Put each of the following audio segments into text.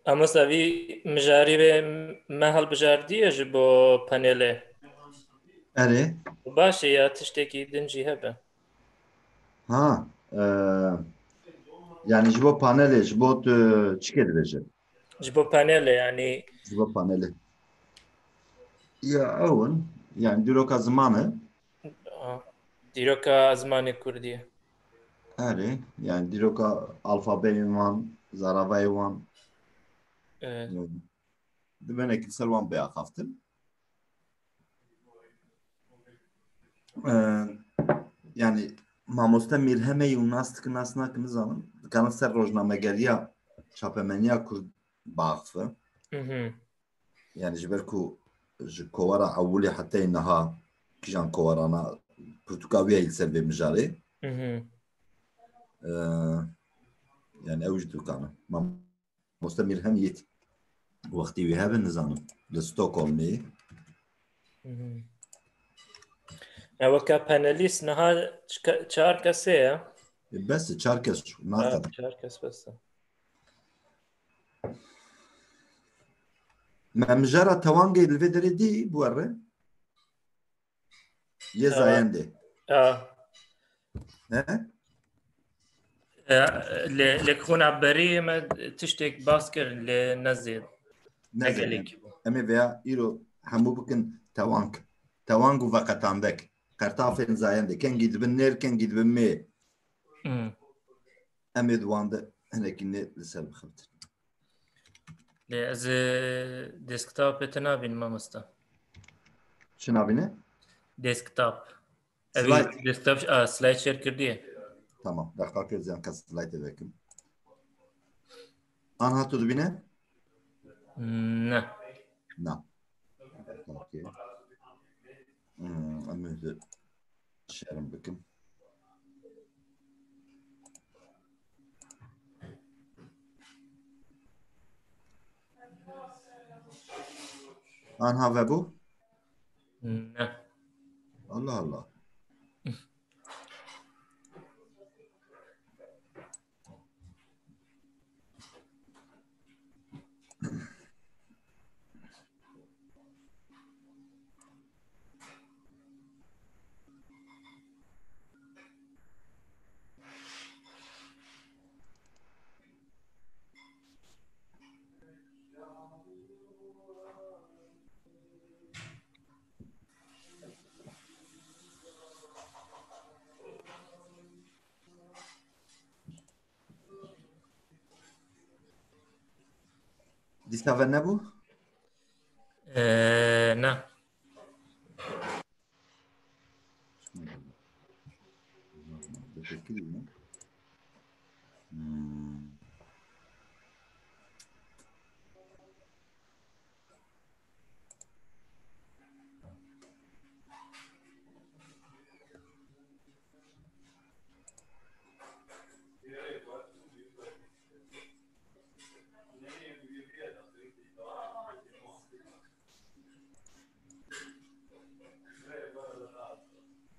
اما ساوی مجاری به محل بجاردیه جبو پنله اره باشه یا تشتکی دنجی هبه ha yani ji bo panelê ji bo tu çikê dibêje جبو پنله yani ji bo panelê ya ew in yani dîroka zimanê دیروکا زمانی کوردیه erê yani dîroka alfabeyên wan zarabeyê wan dibênekî ser wan biaxaftin yani mamoste Mîrhemeyî û nas dikin nas nakin nizanin dikarin ser rojnamegeriya çapemeniya Kurd biaxife yani ji ber ku ji kovara ewilê heteyê niha kîjan kovarana pirtûkawiya li ser vê mijarê yani ew jî dikarin mamoste Mîrhemeyî wextî wê hebe nizanim li Stockholmê وەکە پەنەلیست نەها چار کەسەیە bes çar kes naqedin چار کەس بەسە me mijara tewangê li vê derê dî bû re yê zayendê لێ خۆنا بەری ئەمە تشتێک باس کرد لێ نەزێت nezêne em ê veya îro hemû bikin tewang û veqetandek qertafên zayendê kengî dibin nêr kengî dibin mê em ê di wan de hinekî nê li ser bixebtin لێ ئەز دێسکتاپ پێتە نابین مامۆستا çi navîne دێسکتاپ Slide. دێسکتاپ سلایت شێر کردیە tamam deqaqê ziyan kes slaytê vekim an hatu dibîne نه na okey em ê di şerim bikim an ha vebû نه Allah Allah dîsta ve nebû نه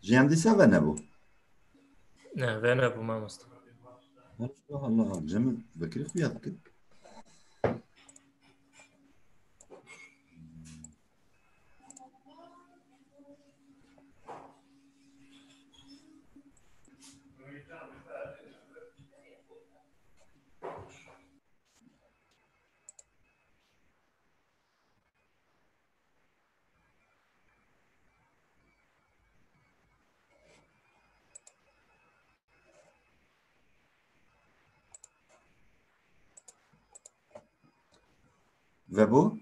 jiyan dîsa ve nebû نه vê nebû mamosta Allah cemil vekirî xuya dikin vebû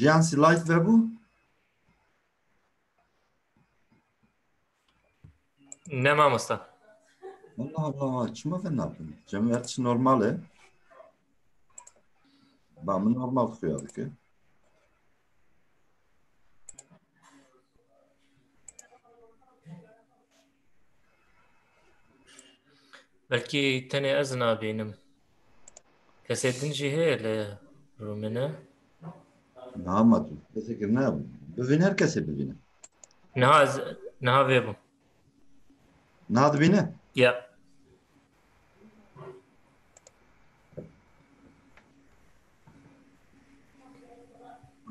jiyan slayt vebû نه مامۆستا Allah Allah, çima ve ne yapayım? Cemiyet normale. Ben normal koyardık ki. بەلکی تەنێ ئەز نابینم کەسێ دنجی هەیە لە ڕوومنە Namadı. Teşekkür ne? Bivin herkese bivine. نها vê bûm Ne adı bine? ya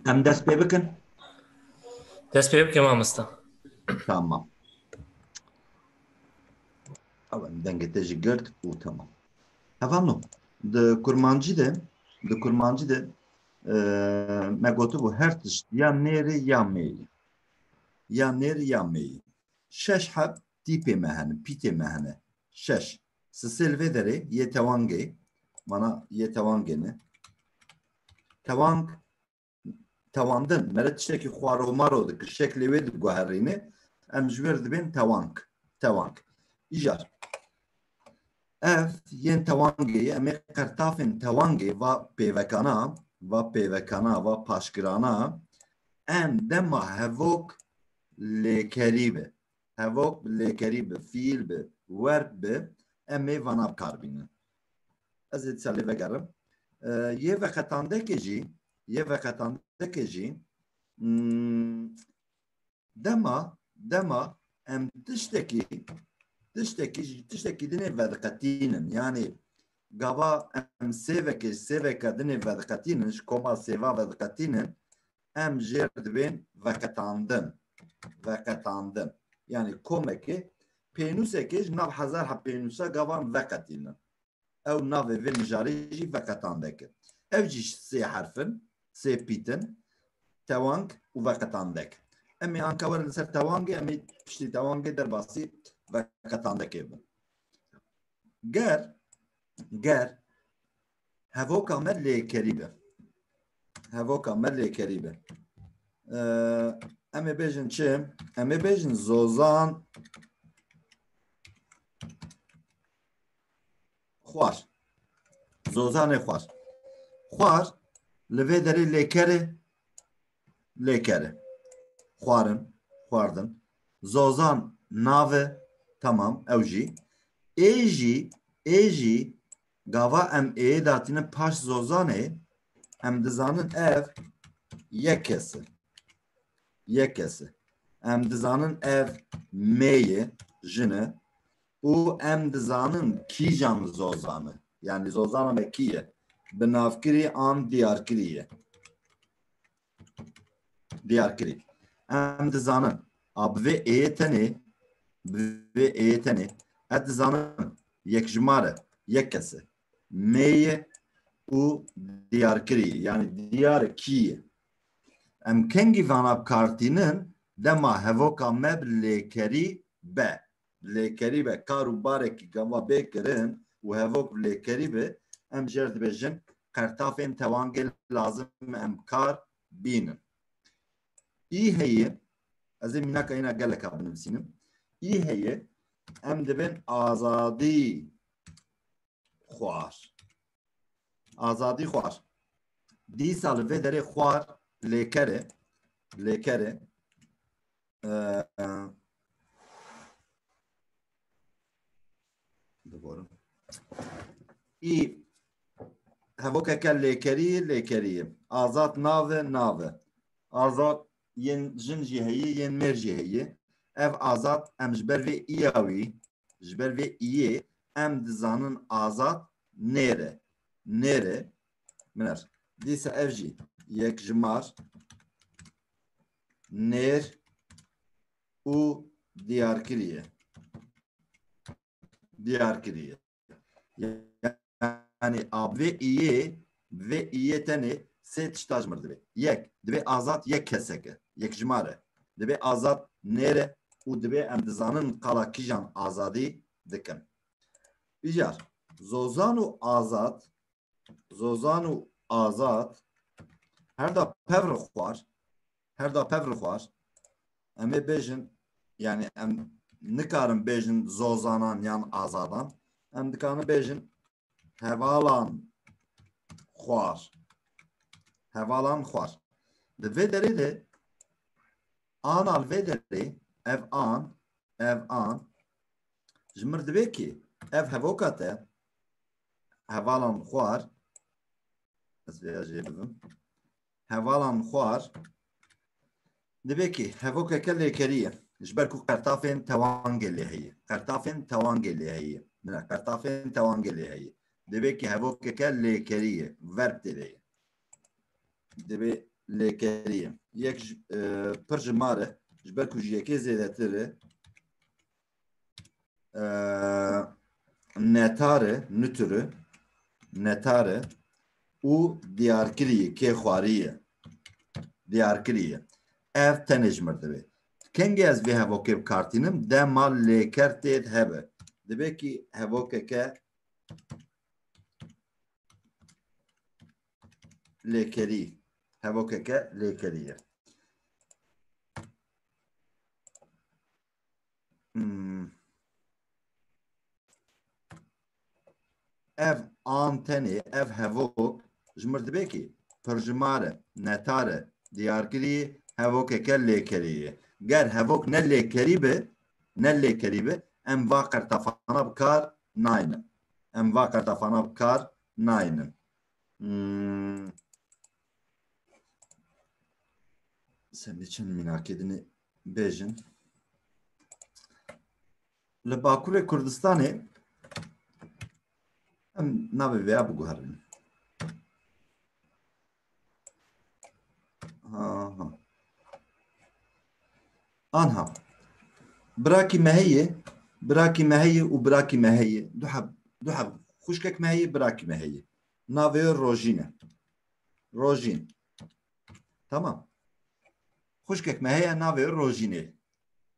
Hem dest pê bikin. dەست pێ بکەم مامۆستا. Tamam. Ama dengete ji girt u tamam. Efendim, de kurmancı de me gotu bu her tişt ya neri ya meyi. Ya neri ya meyi. Şeş hep tipe mehene, pite mehene. Şeş. Sısıl vedere ye tevange. Bana ye tevangeni. Tevang tevandın. Meret tişteki xuaro maro dik şekli ve dik guherrini. Em jwer dibin tevang. Tevang. İjar. Ev yên tewangê em ê qertafên tewangê va pêvekana va paşkirana em dema hevok lêkerî be. Hevok bi lêkerî bi fîl bi werb bi em ê vana bikarbînin. Ez ê dîsa lê vegerim. Yê veqetandekê jî dema em tiştekî dinê vediqetînin. Yani gava em sêveka dinê vediqetînin ji koma sêva vediqetînin em jêr dibên veqetandin. Yani komekê pênûsekê ji nav hezar hep pênûsa gavan veqetînin. Ew navê vê mijarê jî veqetandek e. Ev jî sê herfin, sê pîtin, tewang û veqetandek. Em ê anka werin li ser tewangê, em ê piştî tewangê derbasî veqetandekê bin. Ger hevoka me lêkerî be. Hevoka me lêkerî be. Em ê bêjin çi? Em ê bêjin zozan xwar. Zozanê xwar. Xwar li vê derê lêker e. Xwardin. Zozan nav e. Tamam, ew jî. Ê jî gava em ê datînin paş zozanê em dizanin ev yek kes e. Em dizanin ev meyê jin e û em dizanin kîjan zozan e. Yani zozana me kî ye? Bi navkirî an diyarkirî ye. Diyarkirî. Em dizanin a bi vê êyê tenê ez dizanin yekjimar e, yek kes e. Meyê û diyarkirî yani diyar kî ye. Em kengî vana bikartînin dema hevoka me bi lêkerî be. Lêkerî be kar û barekî gava bêkirin û hevok bi lêkerî be em jêr dibêjin qertafên tewangê lazim em kar bînin. Î heye ez ê mînaka îna geleka binivîsînim. Î heye em dibin azadî xwar. Azadî xwar. Dîsa li vê derê xwar lêker e. Î hevokeke lêkerî. Azad nav e. Azad yên jin jî heye yên mêr jî heye. Ev azad em ji ber vê îya wî ji ber vê îyê em dizanin azad nêr e. Miner. Dîsa ev jî yekjimar nêr û diyarkirî ye. Yani a vê îyê tenê sê tişta ji mir dibe. Yek dibe azad yek kesek e. Yekjimar e. Dibe azad nêr e û dibe em dizanin qala kîjan azadî dikin. Îjar zozan û azad her da pevr xwar em ê bêjin yani em nikarin bejin zozanan yan azadan. Em dikanı bejin hevalan xwar. Hevalan xwar. Di vê derê de anal vê derê ev an ji mir dibe ki ev hevoka te hevalan xwar ez vê jê bibim hevalan xwar dibe ki hevokeke lêkeriye ji ber ku qertafên tewangelê heye qertafên tewangelê heye qertafên tewangelê heye dibe ki hevokeke lêkeriye verb tê de dibe lêkeriye yek pir ji mare ji ber ku ji yekê zêdetir e netare nütürü netare û diyarkiriye kê xwariye diyarkiriye ev tenê ji mir dibe kengê ez vê hevokê bikartînim dema lêker tê hebe dibe ki hevokeke lêkerî hevokeke lêkeriye ev an tenê ev hevok ji mir dibe ki pirjimare netare diyarkirî hevokeke lêkerî ger hevok ne lêkerî be em va qertafana bikar naynin em va qertafana bikar naynin sen niçin mînakedinê bêjin li Bakurê Kurdistanê em navê vêya biguherin anha birakî me heye û birakî me heye du hev xuşkek me heye birakî me heye navê Rojîn e Rojîn tamam xuşkek me heye navê Rojînê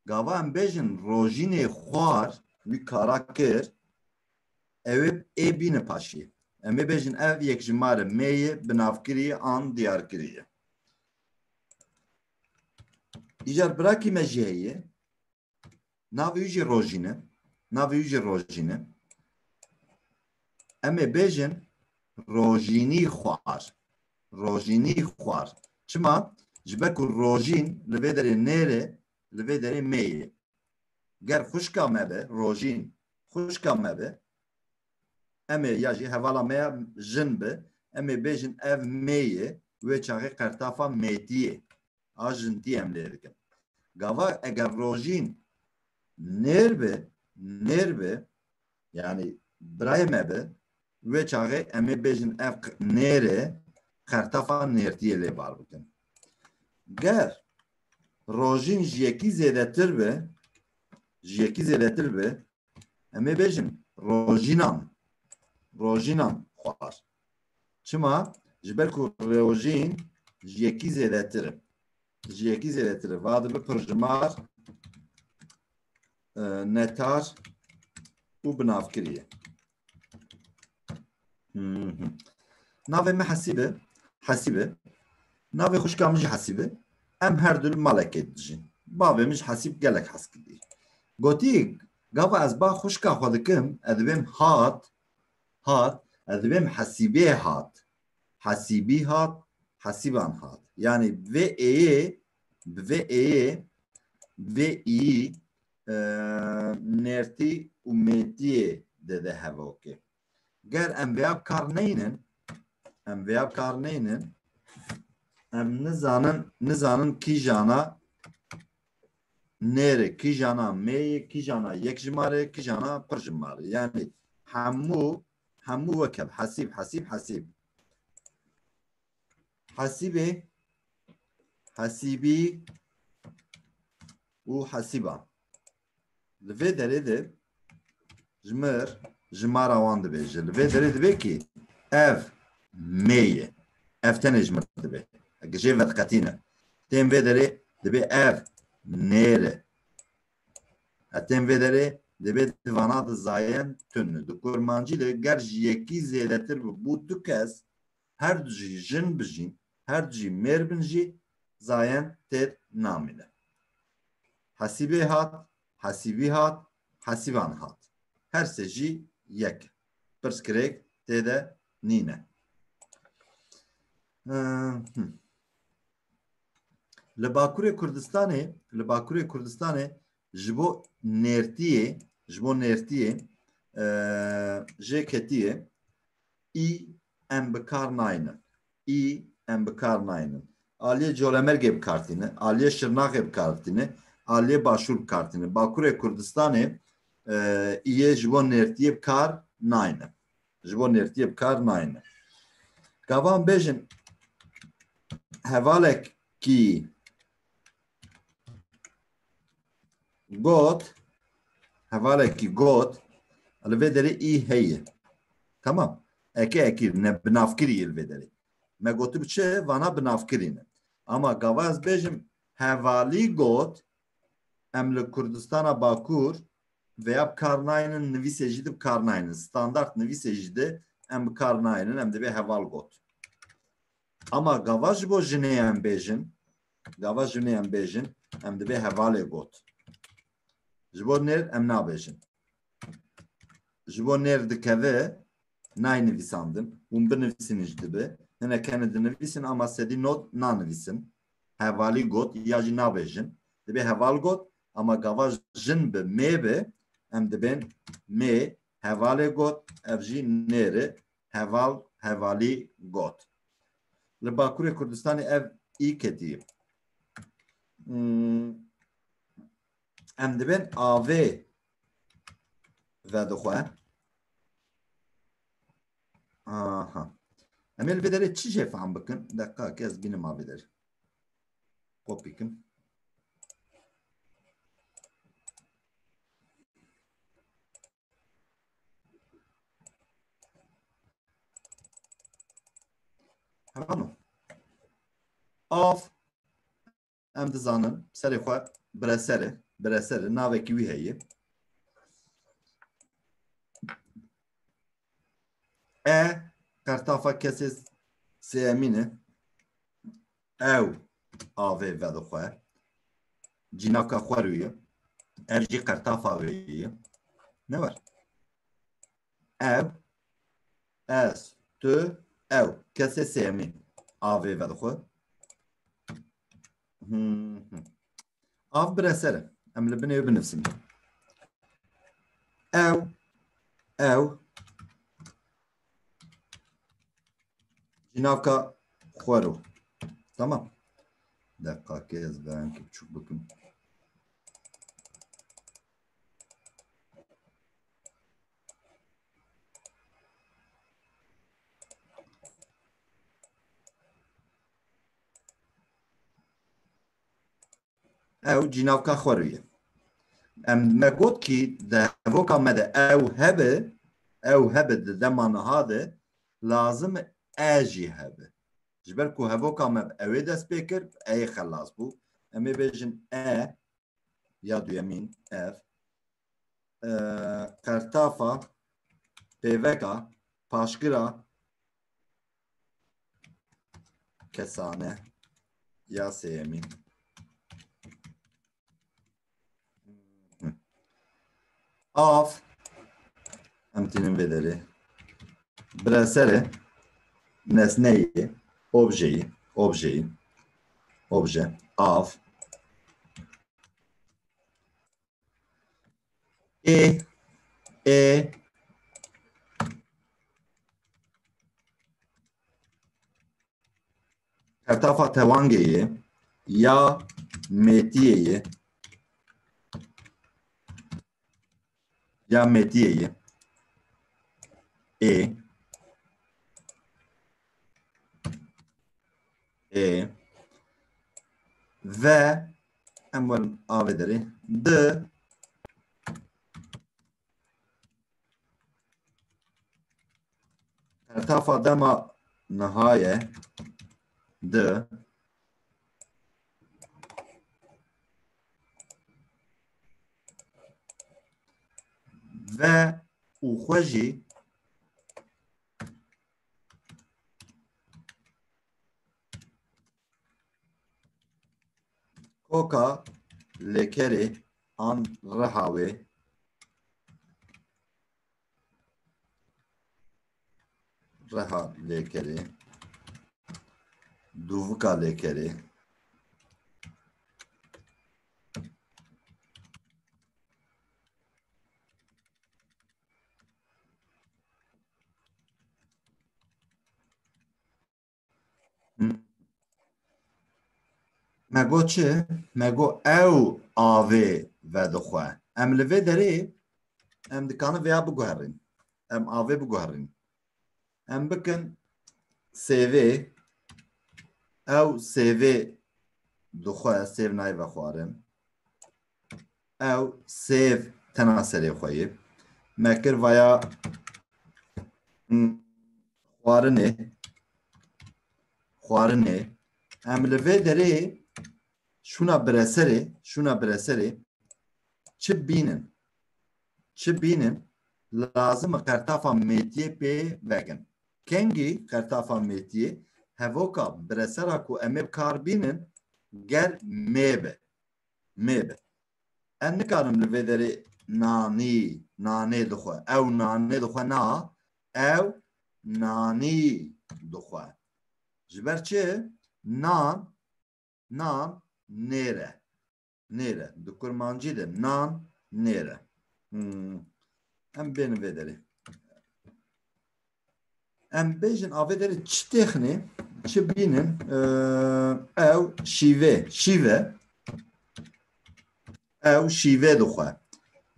gava em bêjin Rojînê xwar wî kara kir ew ê bîne paşiyê em ê bêjin ev yek ji mare me ye bi navkirî an diyarkirî îcar birakî me jî heye navê wî jî Rojîn e em ê bêjin Rojînî xwar çima ji ber ku rojîn li vê derê nêre li vê derê me ye ger xuşka me be rojîn xuşka me be em ê ya jî hevala me ya jin be em ê bêjin ev me ye wê çaxê qertafa mêtiyê a jintî em lê dikin gava eger rojîn nêr be yani birayê me be wê çaxê em ê bêjin ev nêre qertafa nêrtiyê lê bar bikin ger rojîn ji yekî zêdetir be em ê bêjin rojînan xwar çima ji ber ku rojîn ji yekî zêdetir e va dibe pirjimar netar û binavkirî navê me Hesîbe navê xuşka min jî Hesîbe em her du li malekê dijîn bavê min ji Hesîb gelek hez kiriye gotî gava ez ba xuşka xwe dikim ez dibêm hat ez dibêm Hesîbê hat Hesîban hat yani vê êyê vê îyî nêrtî û mêtiyê dide hevokê ger em vêya kar neynin em nizanin kîjana nêrê kîjana mêyê kîjana yek ji mare kîjana pir ji mare yani hemû wekeb Hesîbê û Hesîban li vê derê de ji mir ji mara wan dibêje li vê derê dibe ki ev me ye ev tenê ji mir dibe jê vedqetîne tên vê derê dibe ev nêr e tên vê derê dibe divana di zayen tune di kurmancî de ger ji yekî zêdetir bû du kes her du jî jin bijîn her du jî mêr bin jî zayen têr namîne Hesîbê hat hasibî hat, hasiban hat. Her se jî yek. Pirsgirêk tê de nîne. Li Bakurê Kurdistanê ji bo nêrtiyê jê ketiye î em bi kar nayînin. Aliyê Colemergê bikartîne, aliyê Şirnexê bikartîne, aliyê Başûr bikartîne. Bakurê Kurdistanê iyê ji bo nêrtiyê bikar nayîne. Gavan bêjin hevalekî got li vê derê î heye. Tamam. Ekî ne binavkirî li vê derê. Me gotu çi vana binavkirî ne. Ama gava ez bêjim hevalî got em li Kurdistana Bakur veya bikar nayînin nivîsê jî de bikar nayînin. Standart nivîsê jî de em bikar nayînin. Em dibe heval got. Ama gava ji bo jinê em bêjin em dibe hevalê got. Ji bo nêr em nabêjin. Ji bo nêr dikeve naynivîsandin. Hûn binivîsin jî dibe. Hinekene dinivîsin ama sedî not nanivîsin. Hevalî got ya jî nabêjin. Dibe heval got ama gava jin bi mê be em dibên mê hevalê got ev jî nêrê hevalî got. Li Bakurê Kurdistanê ev î ketiye. Em dibên avê vedixwe. Em ê li vê derê çi jê fehm bikin? Deqekê ez bînim avê derê. Kopîkim. Hevano. Av em dizanin serê xwe bireser navekî wî heye. Qertafa kesê sêyemîn e. Ew avê vedixwe. Cînaka xwe ye. Ev jî qertafa wê ye. Ne var? Ew, ez, tu, ew. Kesê sêyemîn avê vedixwe. Av bireser e. Em li binê binivîsin. Ew cînaka xwe. Tamam. Deqekê ez benkî biçûk bikim. Ew cînavka xwe ye. Em me got kî di hevoka me de ew hebe di dema niha de lazim e jî hebe. Ji ber ku hevoka me evê dest pê kir, eyê xelas bû. Em ê bêjin ya duyemîn ev qertafa pêveka paşkira kesane ya sêyemîn. Av em tînin vê derê bireserê nesneyê obje av qertafa tewangê ye ya mêtiyê ye ve em werin avê derê di qertafa dema nihaye di ve û xwe jî koka lêkerê an rehawe reha lekeri duvka lekeri مگو چه؟ مگو او آوه و دخواه ام لوه داره ام دکانه ویا بگوهرین ام آوه بگوهرین ام بکن سیوه او سیوه دخواه سیو نای و خوارم او سیو تناسره خواه مکر ویا خوارنه ام لوه داره şuna bresere çi binin lazım kartafa metiye pe vegin kengi kartafa metiye hevoka bresera ku emeb kar binin ger mebe en nikarim li vedere nane dixwe ew nane dixwe na ew nanî dixwe ji ber çi nan nêre di kurmancî de nan nêre em bên vedere em bêjin avê derê çi texnê çi bînin ew şîve dixwe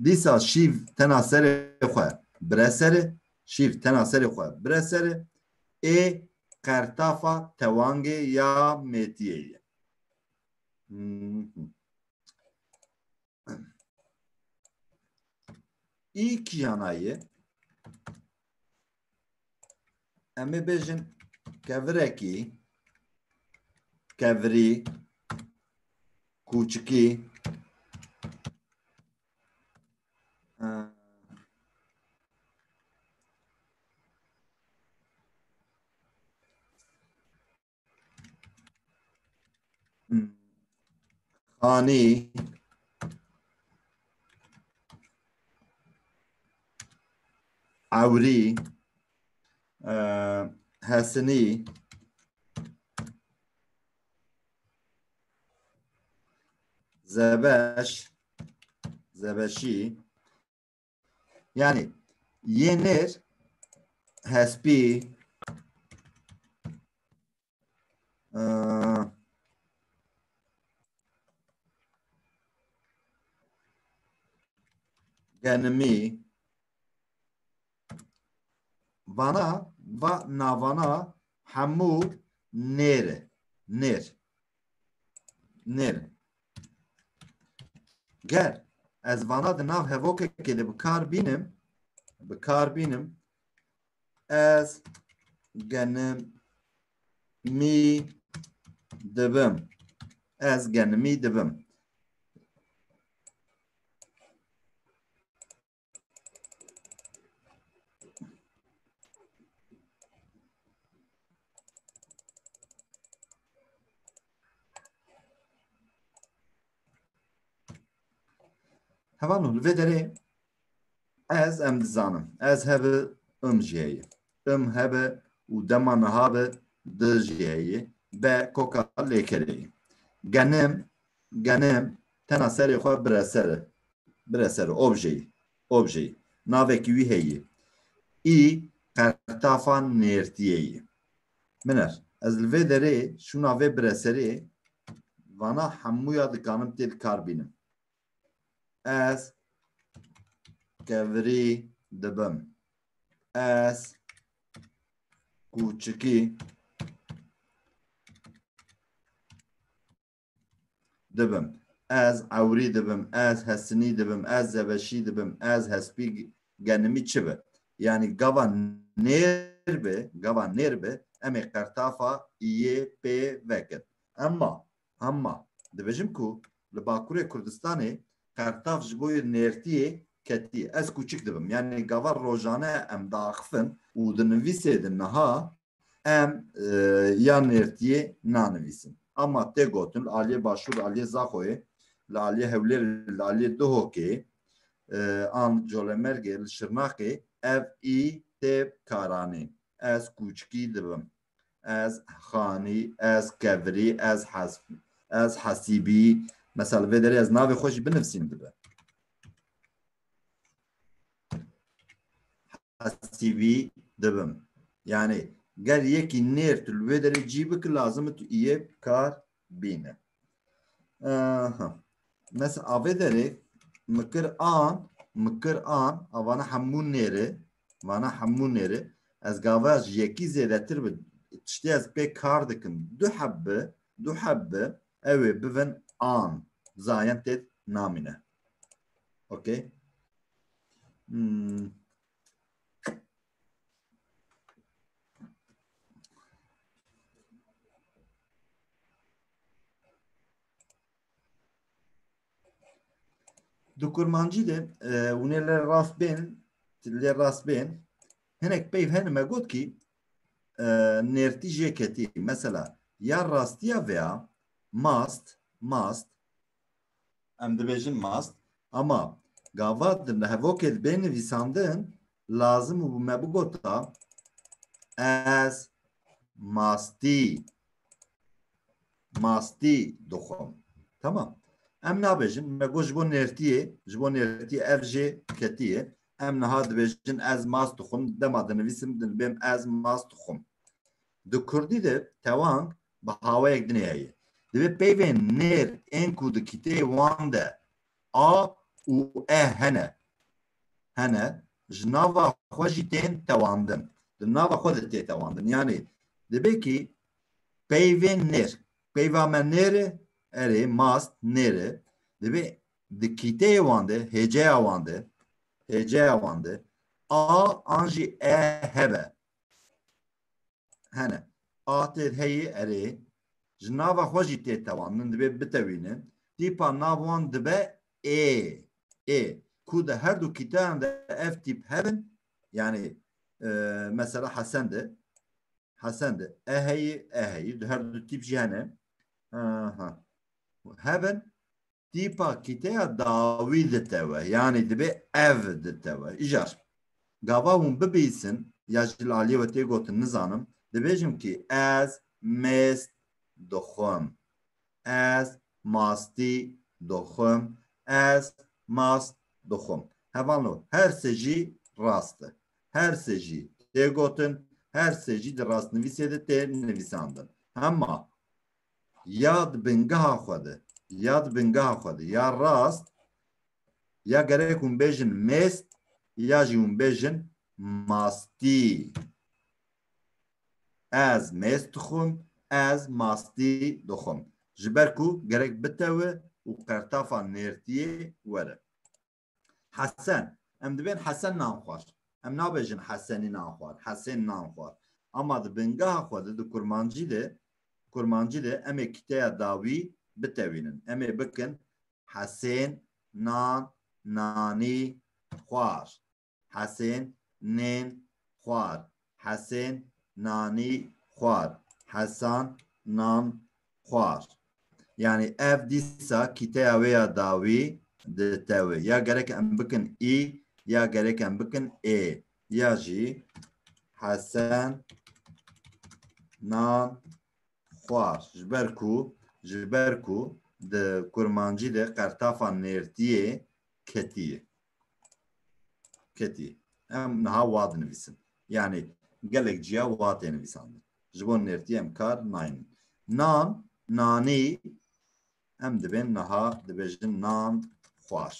dîsa şîv tena serê xwe bire serê şîv tena serê xwe bire serê ê qertafa tewangê ya mêtiyê ye İlk yanayı em ê bêjin kevirekî kevirî kûçikî xanî ewrî hesinî zebeşî yani yenir hespî genimî vana va navana hemû nêr ger ez vana di nav hevokekê de bikar bînim ez genimî dibim hevalû li vê derê ez em dizanim ez hebe jiyê hebe û dema niha be di jiyê be koka lêkereyê genim tena serê xwe bire ser objeyî navekî wî heye î qertafa nêrtiyê ye min er ez li vê derê şûna vê bireserê vana hemûya dikanim tê dikar bînim ez kevirî dibim ez kûçikî dibim ez ewrî dibim ez hesinî dibim ez zebeşî dibim ez hespî genimî çi be yani gava nêr be em ê qertafa iyê pê vekin emma dibêjim ku li Bakurê Kurdistanê qertaf ji bo nêrtiyê ketî ez kûçik dibim yani gava rojane em daxivin û di nivîsê de niha em ya nêrtiyê nanivîsin ama tê gotin aliyê başûr aliyê Zaxoyê لعلی هولیر لعلی دهوکی آن جولمرگی لشرناقی اف ای تب کارانی از کوچکی دبم از خانی از کبری از حسیبی مثلا بدری از ناوی خوشی بنفسیم دبه حسیبی دبم yani gel yeki ner tül vedere cibik lazım tu iye kar bine. Mesela avedere mıkır an avana hammun neri az gavaj yeki zedetir bi işte az pe kar dikim du habbe evi biven an zayen tet namine. Okay? Du kurmancı de unele rast ben henek peyv heneme got ki nerti jeketi mesela ya rastiya veya must em dibêjin must ama gava hevoket ben nivîsandin lazım û me bigota as masti dixwim tamam em nabêjin me got ji bo nertiye ev jê ketiye em niha dibêjin ez mas dixwim dema dinivîsim dilbêm ez mas dixwim di kurdî de tewang bi hawayek dinê heye divê peyvên ner ên ku di kîteyê wan de a û e hene ji nava xwe jî tên tewandin di nava xwe de tê tewandin yani dibe ki peyvên ner peyva me nêre erê mast nêre dibe di kîteyê wan de hêceya wan de a an jî e hebe hene a tê heyê erê ji nava xwe jî tê tewandin dibe bitewînin tîpa nav wan dibe e ku de her du kîteyan de ev tîp hebin yani mesela Hasan de e heyî her du tîp jî hene hebin tîpa kîteya dawî ditewe yani dibe ev ditewe îjar gava hûn bibîsin ya ji aliyê we tê gotin nizanim dibêjim ki ez mêst dixwim ez mastî dixwim ez mast dixwim hevan her se jî rast e her se jî tê gotin her se jî di rastnivîsê de tê nivîsandin hema ya di bingeha xwe de ya rast ya gerek hûn bêjin mêst ya jî hûn bêjin mastî ez mêst dixwim ez mastî dixwim ji ber ku gerek bitewe û qertafa nêrtiyê were Hesen em dibên Hesen nan xwar em nabêjin Hesenî nan xwar Hesên nan xwar ama di bingeha xwe de di kurmancî de em ê kîteya dawî bitewînin em ê bikin Hesên nan nanî xwar Hesên nên xwar Hesên nanî xwar Hesan nan xwar yani ev dîsa kîteya wê ya dawî ditewe ya gerek em bikin î ya gerek em bikin ê ya jî Hesen nan xwar ji ber ku di kurmancî de qertafa nêrtiyê ketiye em niha wa dinivîsin yani gelek ciya wa tê nivîsandin ji bo nêrtiyê em kar nayînin nan nanî em dibên niha dibêjin nan xwar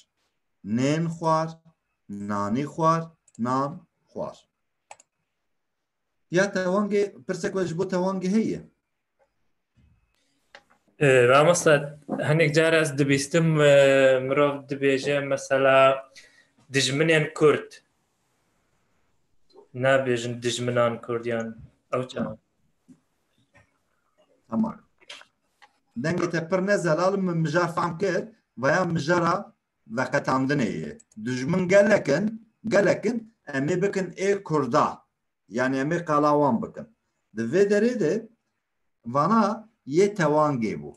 nên xwar nanî xwar nan xwar ya tewangê pirsek we ji bo tewangê heye Ramazan hinek car ez dibîstim mirov dibêje mesela dijminên Kurd nabêjin dijminan Kurdiyan ew çawa tamam dengê te pir ne zelal min mijar fehm kir veya mijara veqetandinê ye dijmin gelekin em ê bikin ê Kurda yani em ê qalawan bikin di vê derê de vana yê tewangê bû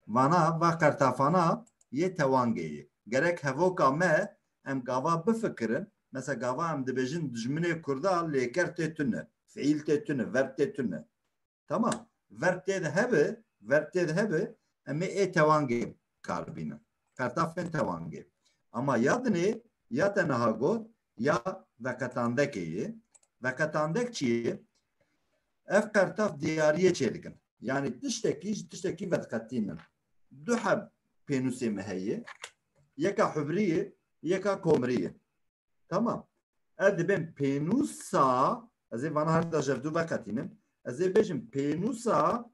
vana va qertafana yê tewangê. Gerek hevoka me em gava bifikirin. Mesela gava em dibêjin dijminê Kurda lêker tê tune, fiîl tê tune, verb tê tune. Tamam. Verb tê de hebe, em ê tewangê kar bînin. Kartafên tewangê. Ama ya dinê ya te niha got ya veketandekê ye. Veketandek çi ye? Ev kartaf diyariyê çêdikin. Yani tiştekî vedqetînin. Du heb pênûsê me heye. Yeka hübriyê, yeka komriyê. Tamam. Ev dibên pênûsa, ez ê vana her da jevdû veqetînim. Ez ê bêjim pênûsa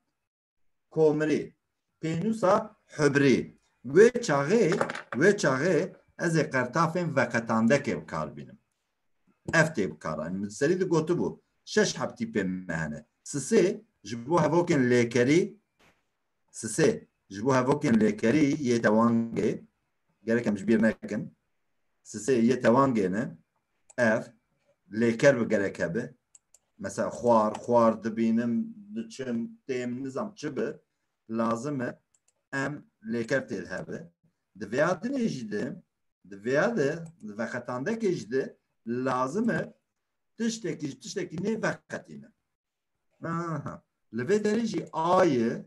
komrî, pênûsa hübrî. Wê çaxê ez ê qertafên veqetandekê bikar bînim. Ev tê bikaran. Min serî de gotibû. 6 heb tîpên me hene. Sisê ji bo hevokên lêkerî, sisê ji bo hevokên lêkerî yê tewangê, gerek em ji bîr nekin. Sisê yê tewangê ne, ev lêker bi gerek hebe. Mesela xwar dibînim, diçim, têm nizam çi bi, lazim e em lêker tê hebe. Di vêya dinê jî de, di vêya de, di veqetandekê jî de lazim e tiştekî nê veqetîne. Li vê derê jî ayê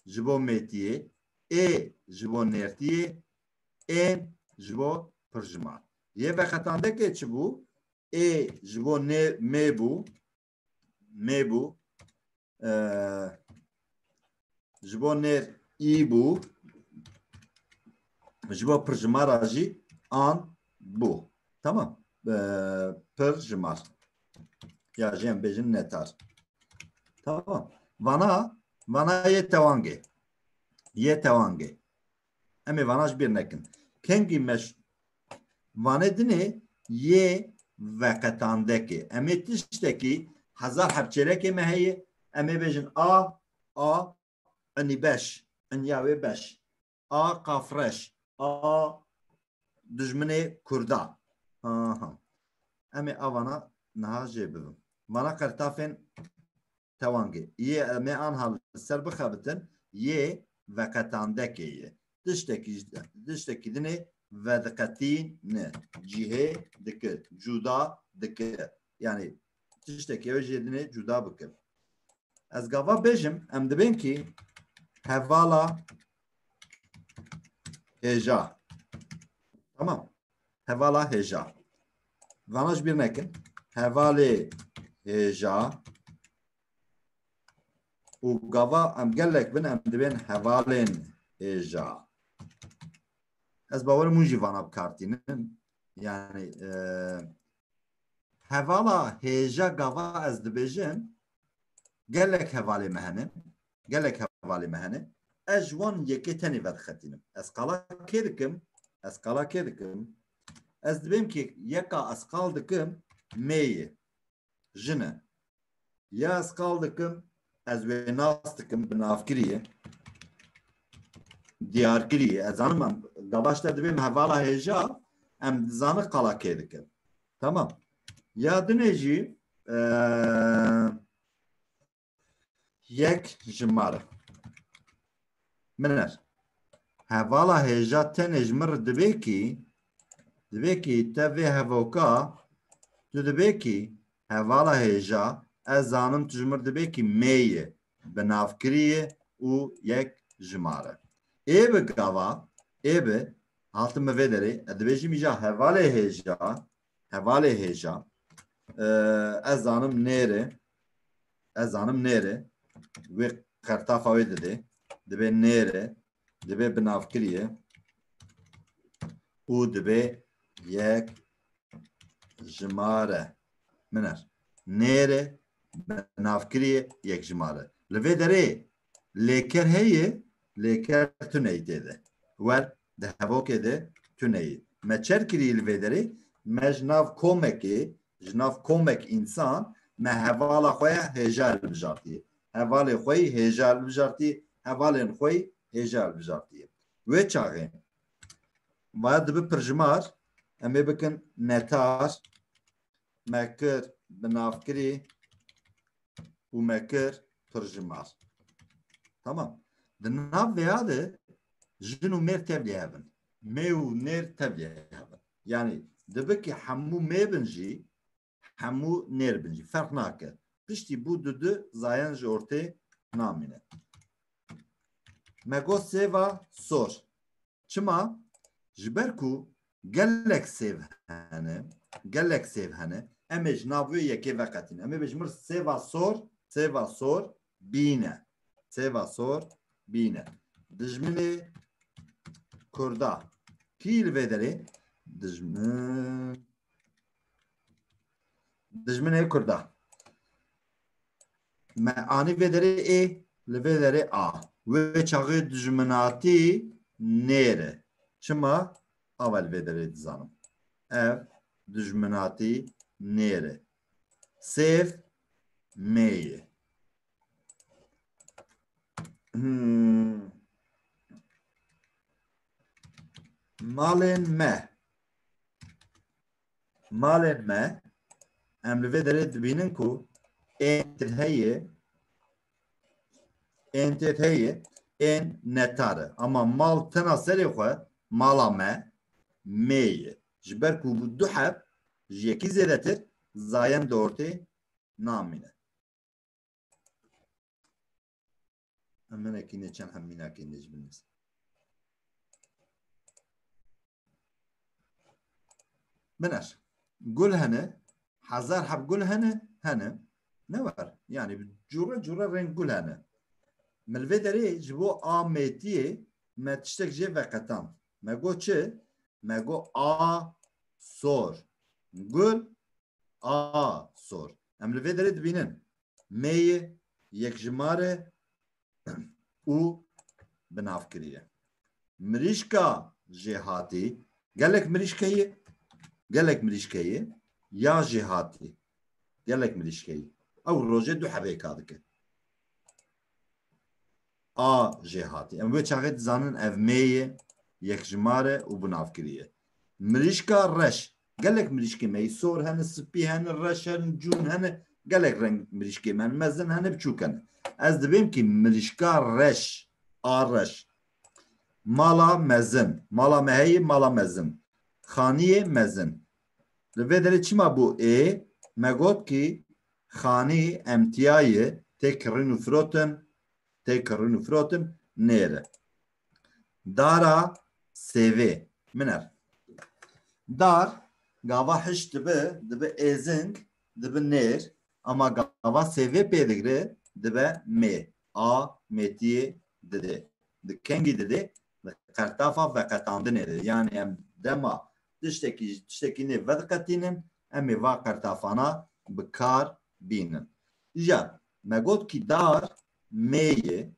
ji bo mêtiyê, ê ji bo nêrtiyê, ên ji bo pirjimar. Yê veqetandekê çi bû? Ê ji bo mê bû, ji bo nêr î bû, ji bo pirjimara jî an bû. Tamam. Pirjimar. Ya jî em bêjin netar. Tamam. Vana yê tewangê. Em ê vana ji bîr nekin. Kengî meş vanê dinê yê veqetandekê. Em ê tiştekî hezar hevçêrekê me heye. Em ê bêjin a enî beş. Enya wê beş. A qafreş. A dijminê Kurda. Em ê avana niha jê bibin. Vana qertafên tewangê. Yê em ê anha li ser bixebitin yê veqetandekê ye. Tiştekî dinê vediqetîne. Cihê dike. Cuda dike. Yani tiştekî ew jê dinê cuda bike. Ez gava bêjim em dibên kî hevala hêja. Tamam. Hevala hêja. Vana ji bîr nekin. Hevalê hêja û gava em gelek bin em dibên hevalên hêja. Ez bawerim hûn jî vana bikartînin. Yani hevala hêja gava ez dibêjim gelek hevalê me hene. Ez ji wan yekê tenê vedixetînim. Ez qala kê dikim? Ez dibêm ki yeka ez qal dikim mêyê. Jine. Ya ez qal dikim ez wê nas dikim bi navkiriyê. Diyarkiriyê. Ez zanim em gavaş te dibêm hevala hêja em dizanî qala kê dikim. Tamam. Ya dinê jî yek ji mare. Miner. Hevala hêja tenê ji mir dibe ki te vê hevoka tu dibe ki hevala hêja ez zanim tu ji mir dibe ki mêye bi navkiriyê û yek ji mare. Ê bi gava hatim me vê derê ez dibêjim îja hevalê hêja ez zanim nêrê wê qertafa wê didê dibe nêrê dibe bi navkiriyê û dibe yek ji mare. Miner. Nêrê bi navkiriyê yek ji mare. Li vê derê lêker heye lêker tuneyî tê de. Wer di hevokê de tuneyî. Me çer kirî li vê derê me ji nav komek însan me hevala xwe hêja hilbijartiye. Hevalê xwe hêja hilbijartiye. Hevalên xwe hêja hilbijartiye. Wê çaxê vaya dibe pirjimar em ê bikin netar me kir bi navkirî û me kir pirjimar. Tamam. Di nav vêya de jin û mêr tevlî hebin. Mê û nêr tevlî hebin. Yani dibikî hemû mê bin jî hemû nêr bin jî ferq nake. Piştî bû du zayen ji ortê namîne. Me got sêva sor. Çima? Ji ber ku gelek sêv hene, gelek sêv hene, em ê ji nav wê yekê veqetîne. Em ê bijimir sêva sor bîne. Sêva sor bîne. Dijminê Kurda. Kî li vê derê? Dijminê Kurda. Me anî vê derê ê, li vê derê a. Wê çaxê dijminatî nêre. Çima? Ava li vê derê dizanim. Ev dijminatî nêre. Sêv meyê. Malên me. Malên me em li vê derê dibînin ku ên tê heye ên netar e. Ama mal tena serê xwe mala me mê ye. Ji ber ku bu du heb ji yekî zêdetir zayen di ortê namîne. Em hinekî neçend hemînakên de ji binivîsin. Biner. Gul hene, hezar heb gul hene, ne var? Yani cura renk gul hene. Milvê derê ji bo a mêtiyê me tiştek jê veqetand. Me got çi? Me got a sor. Gul a sor. Em li vê derê dibînin. Mêyê, yekjimare û binavkiriye. Mirîşka jê hatî, gelek mirîşkeyê ya jê hatî. Gelek mirîşkeyê. Ew rojê du hebêka dike. A jê hatî. Em wê çaxê dizanin ev mêyê, yekjimare û binavkiriye. Mirîşka reş. Gelek mirîşkê me sor hene, spî hene, reş hene, cûn hene. Gelek renk mirîşkê me mezin hene, biçûk hene. Ez dibêm ki mirîşka reş, a reş. Mala mezin. Mala me heye, mala mezin. Xaniyê mezin. Li vê derê çima bû ê? Me got ki xanî emtiyayê tê kirin û firotin nêre. Dara sêvê. Min er. Dar gava hiş dibe êzing, dibe nêr ama gava sêvê pê digre dibe mê. A mêtiyê didê. Di kengî didê di qertafa veqetandinê de. Yani em dema tiştekî nê vediqetînin em ê va qertafana bi kar bînin. Ja me got ki dar mêyê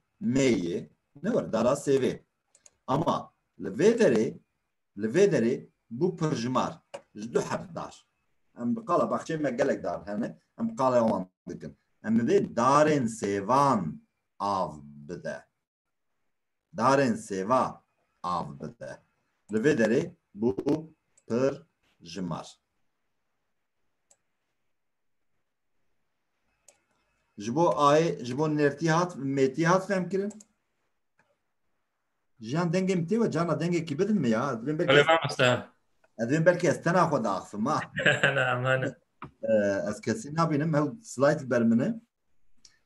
ne var? Dara sêvê. Ama li vê derê bû pirjimar ji du heb dar. Em bi qala baxçeyê me gelek dar hene. Em qala wan dikin. Em li vê darên sêvan av bide. Darên sêva av bide. Li vê derê bû pirjimar. Ji bo ayê, ji bo mêtî hat fêm kirin? Jiyan dengê mi tê ve cana dengekî bidin mi ya? ولا ما مستاهل. Ez dibên belkî ez tena xwe diaxivim ha. نعم هنا. Ez kesî nabînim ew slayt ber min e.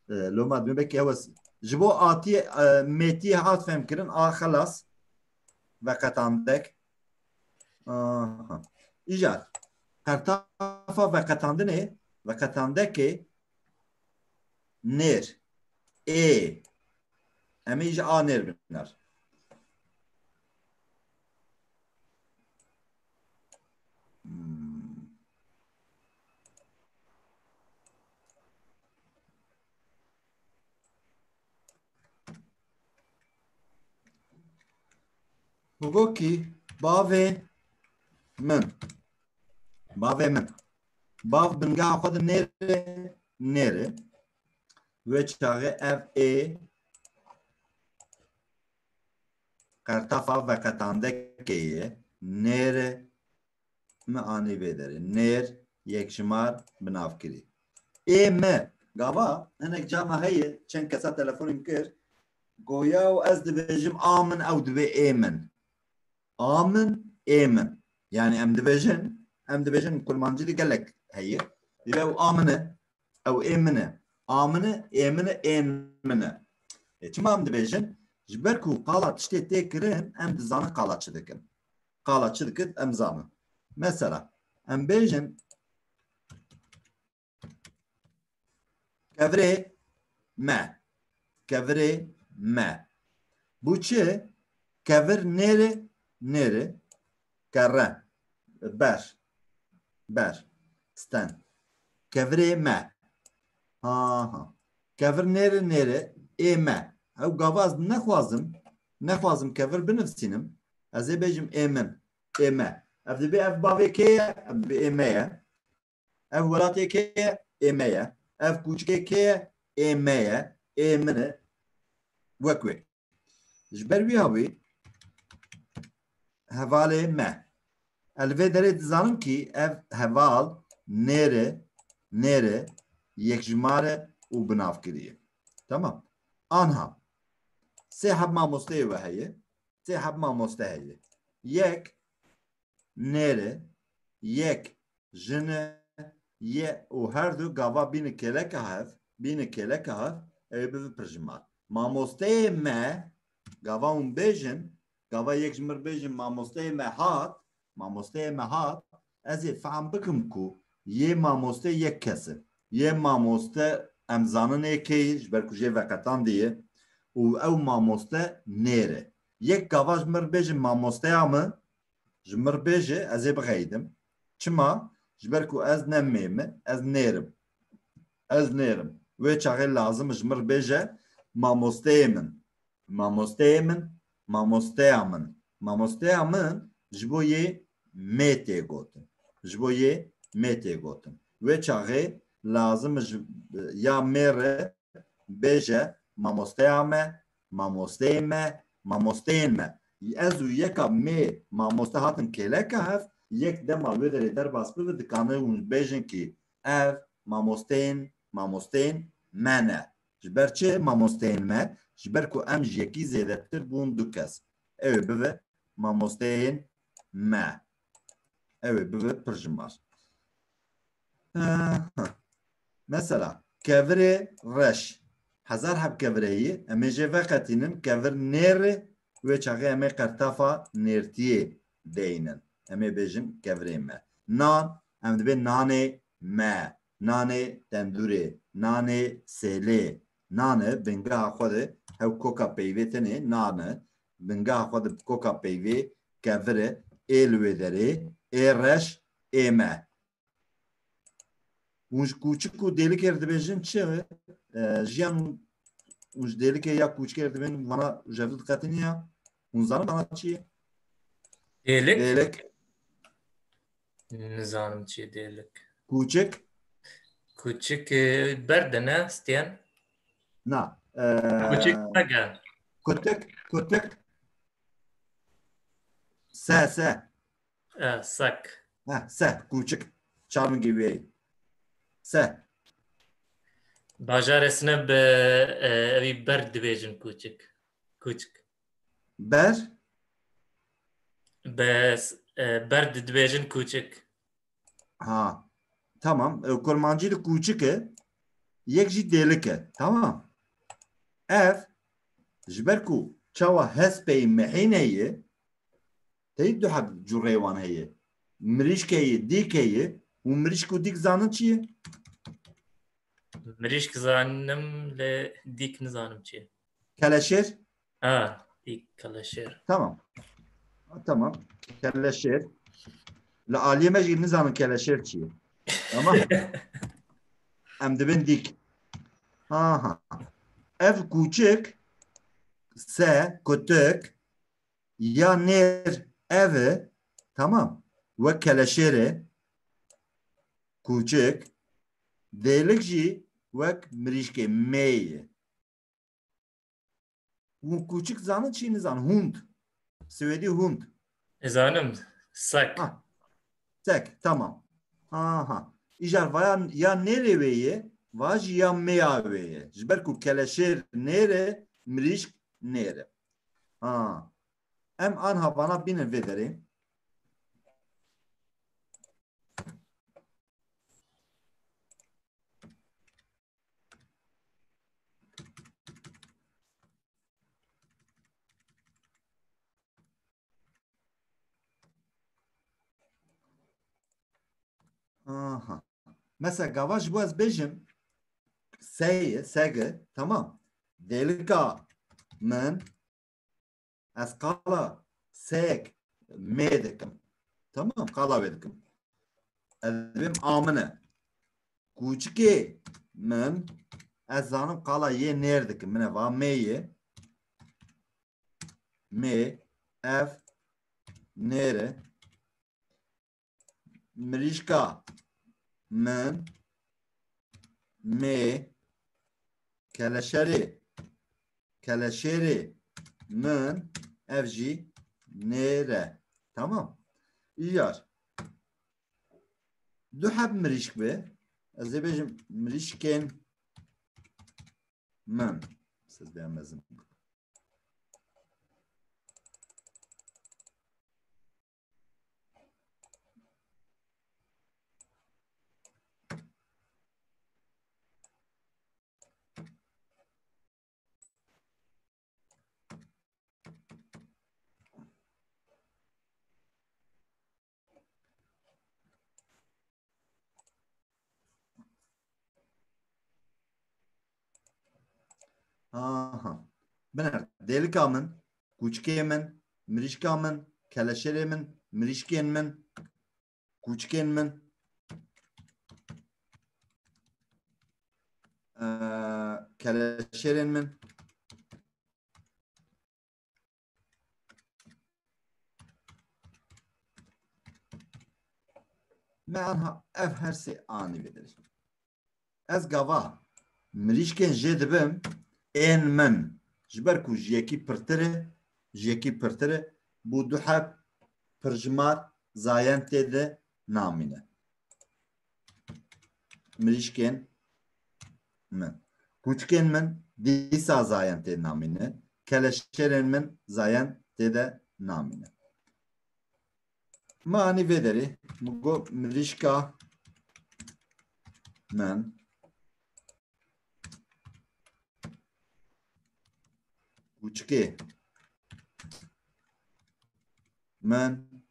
Loma dibên belkî ew ji bo atiyê mêtiyê hat fêm kirin a xelas veqetandek. İjar. Qertafa veqetandekê nêr. Ê. Em ê ji a nêr biner. Hugokî bavê min. Bav bingeha xwe di nêre wê çaxê ev ê qertafa veqetandekê ye nêre me anî vê derê. Nêr yekjimar binavkirî. Ê me gava hinek cama heye çend kesa telefonên kir goya و ez dibêjim amin ew dibe êmin. Amin êmin. Yani em dibêjin kurmancî gelek heye. Dibe ew amine ew êmine. Amine êmine êmine. Çima em dibêjin ji ber ku qala tiştê tê kirin em dizanin qala çi dikin. Qala çi dikin em zanin. Mesela em bêjin kevirê me. Kevirê me. Bu çi? Kevir nêrê kere ber sten. Kevirê me. Kevir nêrê ê me. Ew gavaz nexwazim kevir binivîsim. Ez ê bêjim êmin ême. Ev dibe ev bavê kê ye? Ev dibe ême ye. Ev welatê kê ye? Ême ye. Ev kûçikê kê ye? Ême ye. Êmine wek wê. Ji ber wî hawî hevalê me. El vê derê dizanim ki ev heval nêrê yekjimare û binavkirî. Tamam. Anha sê heb mamosteyê we heye. Sê heb mamoste heye. Yek nêrê, yek jine, ye û her du gava bîne kêleka hev, ew bibe pirjimar. Mamosteyê me gava hûn bêjin, gava yek ji mir bêjin mamosteyê me hat, ez ê fehm bikim ku yê mamoste yek kes e. Yê mamoste em zanin ê kê ji ber ku jê veqetandiye û ew mamoste nêr e. Yek gava ji mir bêjin mamosteya min ji mir bêje ez ê bixeydim. Çima? Ji ber ku ez ne même, ez nêrim. Wê çaxê lazim ji mir bêje mamosteyê min. Mamosteya min ji bo yê mê tê gotin. Wê çaxê lazim ya mê re bêje mamosteya me, mamosteyên me. Ez û yeka mê mamoste hatin kêleka hev, yek dema wê derê derbas bibe dikane hûn bêjin ki ev mamosteyên me ne. Ji ber çi mamosteyên me? Ji ber ku em ji yekî zêdetir bûn du kes. Ew ê bibe mamosteyên me. Ew ê bibe pirjimar. Mesela kevirê reş. Hezar heb kevireyî em ê jê veqetînin kevir nêrê wê çaxê em ê qertefa nêrtiyê deyînin. Em ê bêjin kevirê me. Nan em dibe nanê me. Nanê tendûrê. Nanê sêlê. Nanê bingeha xwe de hew koka peyvê tenê nanê. Bingeha xwe de koka peyvê kevirê ê li wê derê ê reş ê me. Hûn ji kûçik û dêlikê dibêjin çi? Jiyan hûn ji dêlikê ya kûçikê dibên vana jevdî diqetin ya? Hûn zanin vana çi ye? Dêlik. Nizanim çi dêlik. Kûçik? Kûçik berde ne stiyan? Na. Kûçik hege. Kutik. Se. Sak. Se. Kûçik. Çarmingî wê. Se. Bajaresine be evî ber dibêjin kûçik. Ber? Ber dibêjin kûçik. Ha. Tamam. Kurmancî li kûçik e. Yek jî dêlik e. Tamam. Ev ji ber ku çawa hespê mehînê ye teyî du heb curê wan heye. Mirîşkê ye, dîkê ye û mirîşk û dîk zanin çi ye? Mirîşk zanim lê dîk nizanim çi ye. Keleşêr? Dîk keleşêr. Tamam. Keleşêr. Li aliyê me jî nizanin keleşêr çi ye. Tamam. Em dibin dîk. Ev kûçik se, kutik ya nêr ev e, tamam. Wek keleşêrê kûçik dêlik jî wek mirîşkê mê ye. Hûn kûçik zanin çi nizanin? Hûnd. Swêdî hûnd. Zanim sak. Sek, tamam. İjar vaya ya nêrê wê ye va jî ya mêya wê ye. Ji ber ku keleşêr nêrê mirîşk nere. Ha. Em anha bana binin vederi. Aha. Mesela gavaş bu az bejim sege tamam. Delika men az kala sek medekim. Tamam kala vedikim. Benim amine. Kuçki men az zanım kala ye neredikim. Mine va meye me ev nere mirişka men me keleşeri men evji nere. Tamam. İyar. Duhab mirişk be. Ez ê bêjim mirîşkên min. Siz beğenmezim. Aha. Bener. Delika min, kûçikê min, mirîşka min, keleşerê min, mirîşkên min, kûçikên min, keleşerên min, me anha ev her sê anî vedir. Ez gava mirîşkên jê dibim ên min ji ber ku ji yekî pirtir e bû duheb pirjimar zayen tê de namîne. Mirîşkên min. Kûçikên min dîsa zayen tê namîne. Keleşerên min zayen tê de namîne. Ma anî vê derê got mirîşka min kûçikê min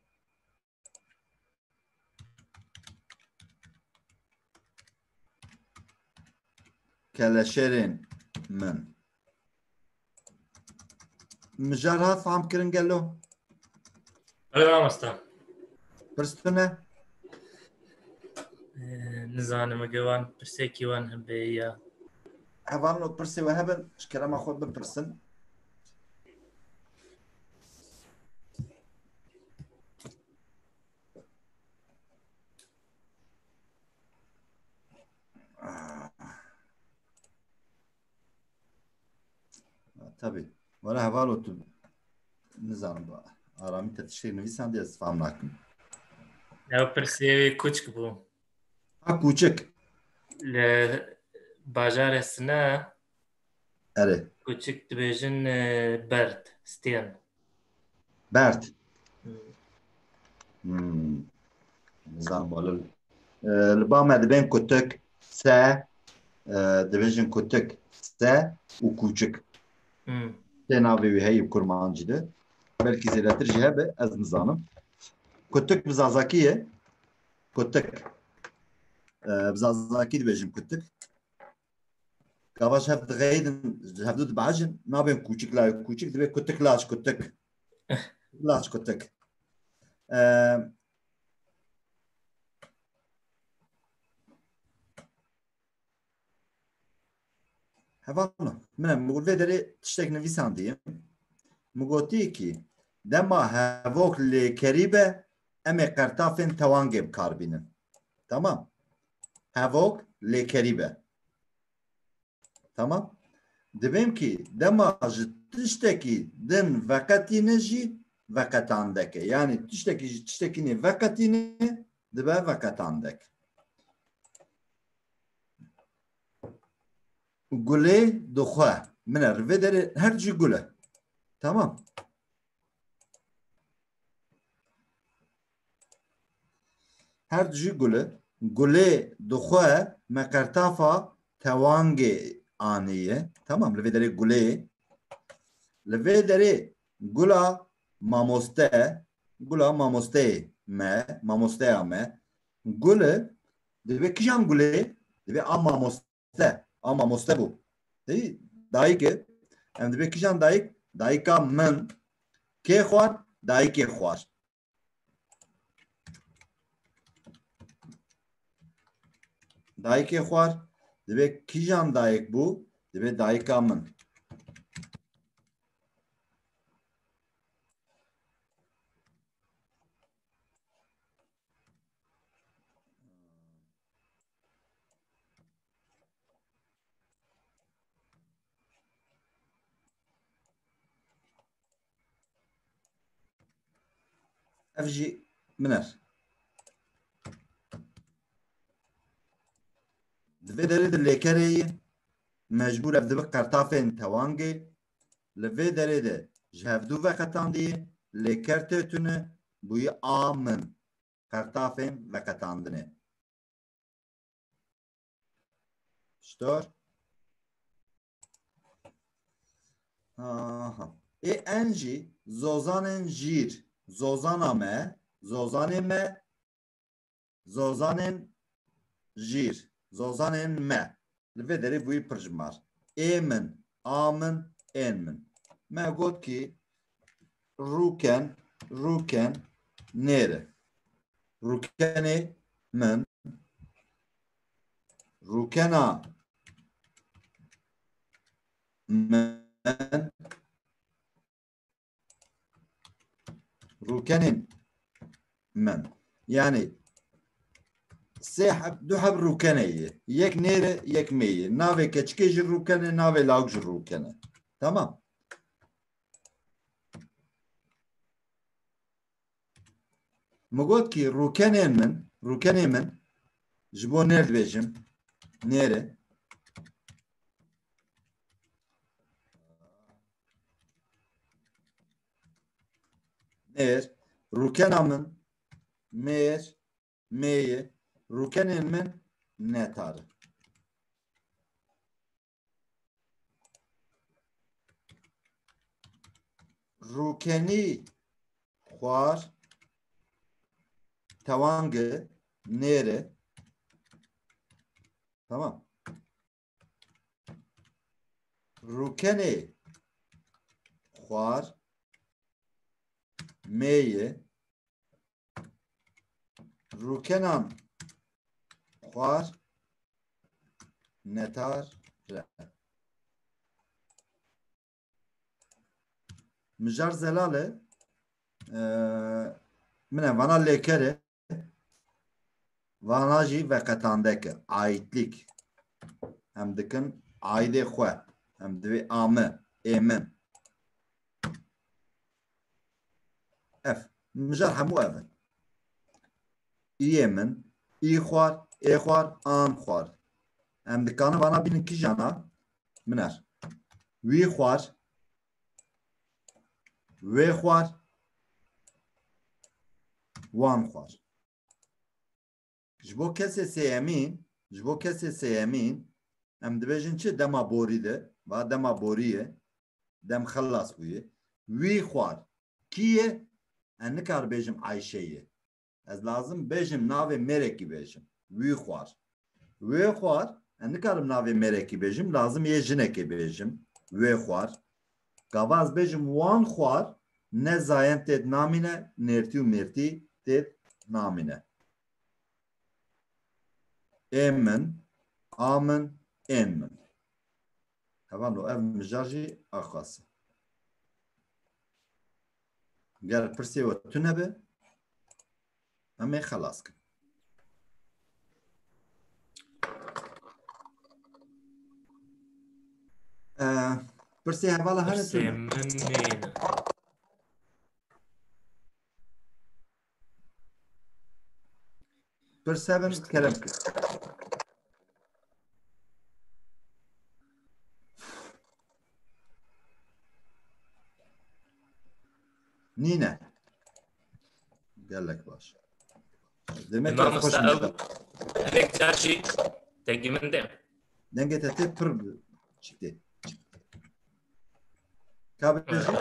keleşerên min. Mijar hat fam kirin gelo? Bela masta. Pirstine? Nizanim gewan pirseki wan hebe ya. Hevan o pirsi ve hebin şkerema xwe bipirsin. Tabii. Valla heval otu nizam bu. Arami tetişleri nevisan diye fam nakim. Ya pirsi küçük bu. Ha kûçik. Le bajar sina Ere. küçük dibêjin berd steyan. Bert. Nizam balıl. Li me dibên kutik se dibêjin kutik se û kûçik. Tê navê wî heyî kurmancî de. Belkî zêdetir jî hebe ez nizanim. Kutik bi zazakî ye. Kutik. Bi zazakî dibêjin kutik. Gavaş hev diğeydin, hevdû dibecin, nabên kûçik la kûçik dibe kutik laç kutik. Laç kutik. Hevano, min mugul vê derê tiştek nivîsandiyim. Mugotî ki dema hevok lêkerî be em ê qertafên tewangê bikarbînin. Tamam. Hevok lêkerî be. Tamam. Dibêm ki dema ji tiştekî din veqetîne jî veqetandek e. Yani tiştekî ji tiştekînê veqetîne dibe veqetandek. Gulê dixwe min rivê derê her cî gul e. Tamam. Her cü gule duxwe me kertafa tewangê anîye. Tamam. Li vê derê gulê. Li vê derê gula mamosteyê me, mamosteya me. Gule dibe kîjan gulê? Dibe a mamoste. A mamoste bû. Değil. Dayıkê. Em dibe kîjan dayık? Dayıka min. Kê xwar? Dayıkê xwar. Dayıkê xwar. Dibe kîjan dayık bû? Dibe dayıka min. Ev jî min er. Di vê derê di lêkerê yê mecbûr ev dibe qertafên tewangê. Li vê derê de ji hevdû veqetandiye lêker tê tune bûye a min. Qertafên veqetandinê. Ştor? Aha. En jî zozanên jîr. Zozana me, zozanê me, zozanên jîr. Zozanên me. Li vê derê bûyî pirjimar. Ê min, a min, ên min. Me got ki rûken nêre. Rûkenê min, rûkena min, rûkenên min. Yani du heb rûkenê ye. Yek nêre, yek mê ye. Navê keçikê ji rûkenê, navê lawik ji rûkenê. Tamam. Mi got ki rûkenên min ji bo nêr dibêjim. Nêre. Nêr. Rûkena min mêr, mê ye. Rûkenên min netar. Rûkenî xwar tewangê nêre. Tamam. Rûkenê xwar mê ye. Rûkenan xwar netar re. Mijar zelale min vana lêkerê vana jî veqetandeke aitlik. Em dikin aidê xwe. Em divê a me, ê min. Ev. Mijar hemû ev in. İyê min, î xwar, ê xwar, an xwar. Em dikanin vana bînin kîjana? Min er. Wî xwar, wê xwar, wan xwar. Ji bo kesê sêyemîn em dibêjin çi dema borî de va dema borî ye dem xelas bûye. Wî xwar kî ye? Em nikar bêjim Ayşe ye. Ez lazim bêjim navê mêrekî bêjim. Wî xwar. Wê xwar em nikarim navê mêrekî bêjim. Lazim yê jinekê bêjim. Wê xwar. Gava ez bêjim wan xwar ne zayent têt namîne, nêrtî û mêrtî têt namîne. Ê min, a min, ên min. Hevan ev mijar jî axas. Gel pirsê we tune be em ê xelas kin. Pirsê hevala hene Pirsê tune. min neyne. Pirsê bin kerem kir. نینه gelek baş. Demek ki Mamosta hoş ev mu? hinek carjî dengê min de. Denge tete pır çıktı. Kabirci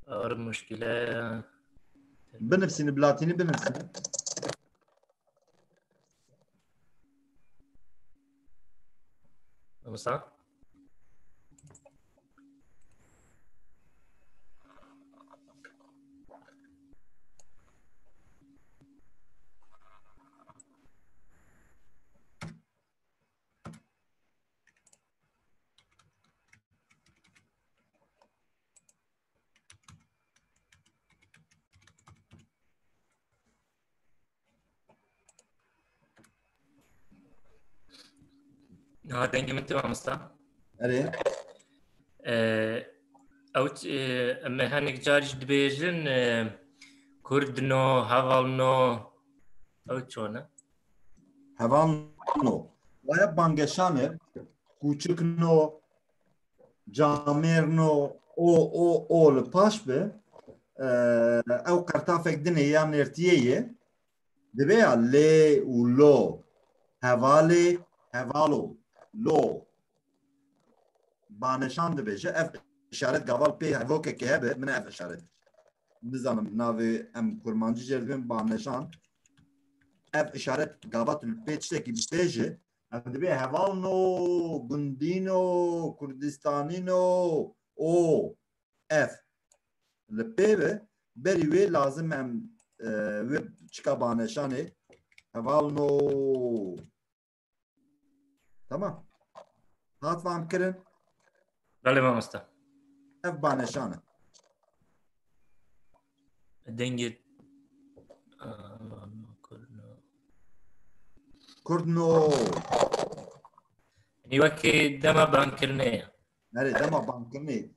Ağır müşkile. benefsini blatini benefsini. Mamosta. Ha dengê min te mamosta. Ere Ew em hinek carî jî dibêjin Kurdno, Hevalno ew çûne? hevan no. Vaya bangeşane kuçukno camerno o le paş be ev kartafek dine ya nertiyeye dibe ya le u lo hevale hevalo lo banişan dibêje ev işaret gaval pê hevokeke hebe min ev işaret nizanim navê em kurmancî jê dibin banişan ev işaret gavat pê tiştekî bêje ev dibe hevalno gundîno kurdistanîno o ev li pê ve berî wê lazim em wê çika banişanê hevalno tamam hat vam kirin Belê mamosta. ev banişan e Dengê Kurdno wekî dema bankirine ye. nerê dema bankirinê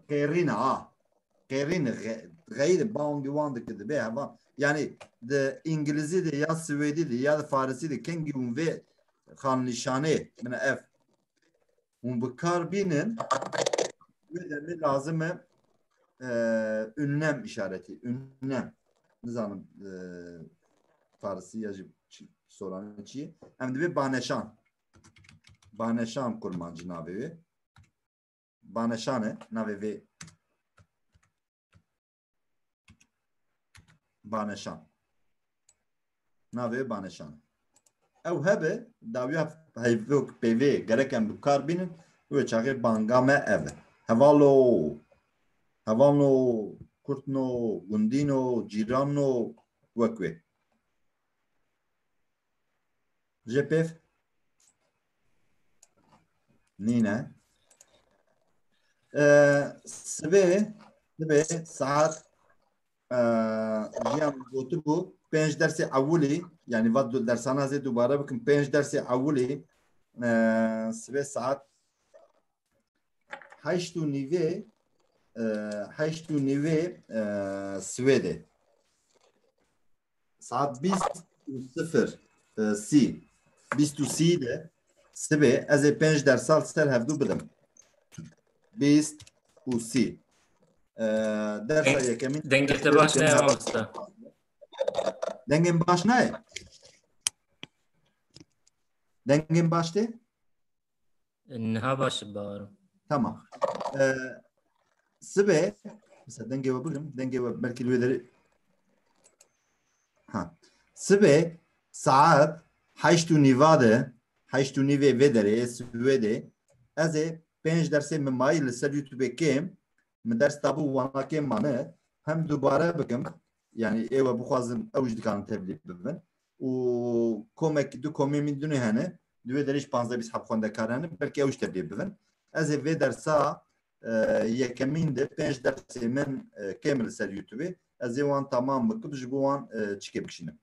qêrîne ha qêrîne geyr bangî wan dike dibe hevan yani di İngilizî de ya Swêdî de ya Farsî de kengî hûn vê xanîşanê min ev hûn bi kar bînin wê demê lazim e ünlem işareti ünlem nizanim Farsî ya jî soranê çi ye em dibe baneşan baneşan kurmancî navê wê baneşan e navê vê baneşan navê baneşan ew hebe dawiya heyvok pêvê gerek em bi kar bînin wê çaxê banga me ev e hevalo hevalno kurtno gundîno cîranno wek wê jê pêv nîne sibê dibe saat jiyan gotibû pênc dersê ewilî yani va dersana zê dubare bikin pênc dersê ewilî sibê saat heşt û nîvê Swêdê saat bîst û sifir sî bîst û sî de sibê ez ê pênc dersal ser hevdû bidim bîst û sî dersa yekemîn Dengê te baş ne ye mamosta. dengên baş naye dengên baş tê Niha baş bawarım. tamam sibê mesela dengê we bigirim dengê we belkî li wê derê ha sibê saat heşt û nîva de heşt û nîvê vê derê Swêdê ez ê pênc dersê min mayî li ser YouTubeê kêm min ders dabû wana kêm mane hem dubare bikim yani êwe bixwazim ew jî dikarin tevlî bibin û komekî du komê min dunê hene di wê derê jî 15-20 heb xwendekar hene belkî ew jî tevlî bibin ez ê vê dersa yekemîn de pênc dersê min kêm li ser YouTubeê ez ê wan tamam bikim ji bo wan çikê bikişînim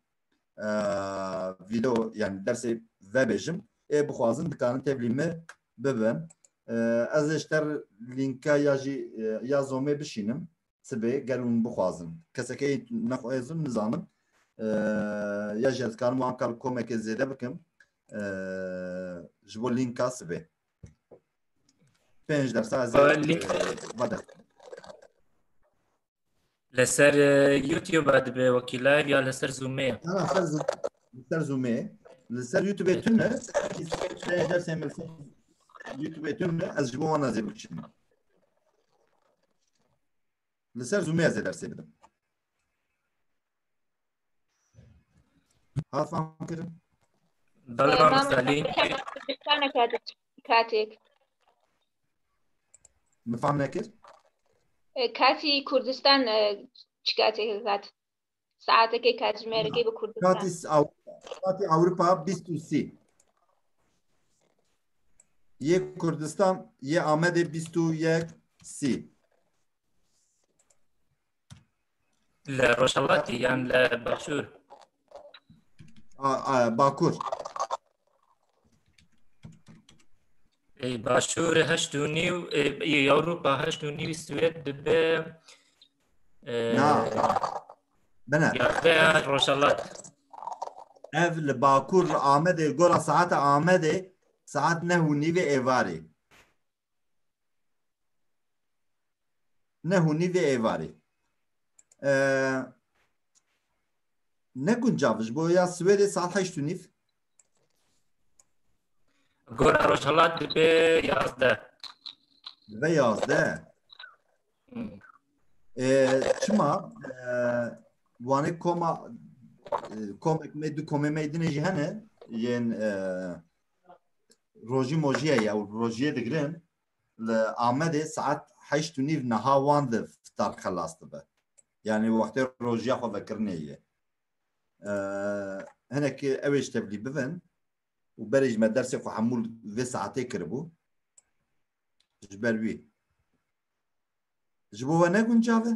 video yani dersê vebêjim ê bixwazin dikarin tevlî me bibin ez ê ji ter linka ya jî ya Zoomê bişînim sibê gel hûn bixwazin kesekê nexwazim nizanim ya jî ez dikarim wan kar komekê zêde bikim ji bo linka sibê pênc dersa ez ê vede لەسەر یوتیوب دەبێ وەکی لایڤ یا لەسەر زوومەیە أنا لسر زومي لسر يوتيوب تونه درس يعمل يوتيوب تونه أزجبه وأنا زي بكشين لسر زومي أزي درس بدم هذا فهم كده بەڵێ مامۆستا لینک کاتێک مفهم نكر کاتی کوردستان چ کاتێک کات ساعتێکی کاتژمێرەکەی بە کوردستان كاتي أوروبا 23 يه كردستان يه آمده 21 لە ڕۆژهەڵاتی یان لە باشوور باكور باشوور 8:30 ئەوروپا 8:30 سوێد دەبێ بنا یاخدەیە ڕۆژهەڵات ev li Bakur li Amedê gora saata Amedê saat 9:30 êvarê. 9:30 êvarê. Ne guncav ji bo ya Swêdê saat 8:30 گۆرە ڕۆژهەڵات دەبێ 11 ve 11. Çima wanê komek me du komê me dinê jî hene yên rojî mojiye ya rojiye digirin li Amedê saat 8:30 niha wan di fitar xelas dibe. Yani wextê rojiya xwe vekirinê ye. Hinekî ew ê ji tevlî bibin û berê ji me dersê xwe hemû vê saetê kiribû ji ber wî. Ji bo we ne guncav e?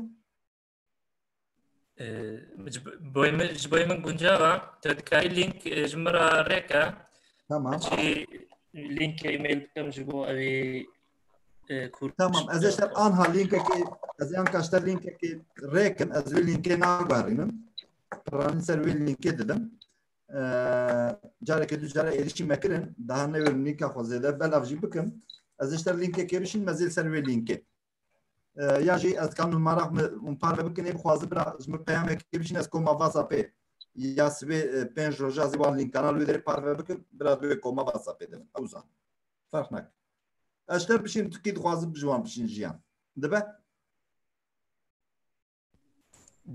ji bo min guncawa te dikarî link ji min re rêke Tamam. link e-mail bikim ji bo evê Kurd. Tamam. Ez ê anha linkekê ez ê anka ji te linkekê rêkim ez vê linkê naguherînim. Piranî ser wê linkê didim. Carekê du care êrişî me kirin daha nevêrim linka xwe zêde belav jî bikim. Ez ê ji te linkekê bişînim ez ê ser wê linkê. Ya jî ez kan numara min parve bikin ê bixwazim bira ji min peyamekê bişîn ez koma WhatsAppê ya sibê 5 roja zî wan linkana li wê derê parve bikin bira wê koma WhatsAppê didim. Ew zan. Fark nak. Ez ter bişîn Tirkî dixwazim ji wan bişîn jiyan. Dibe?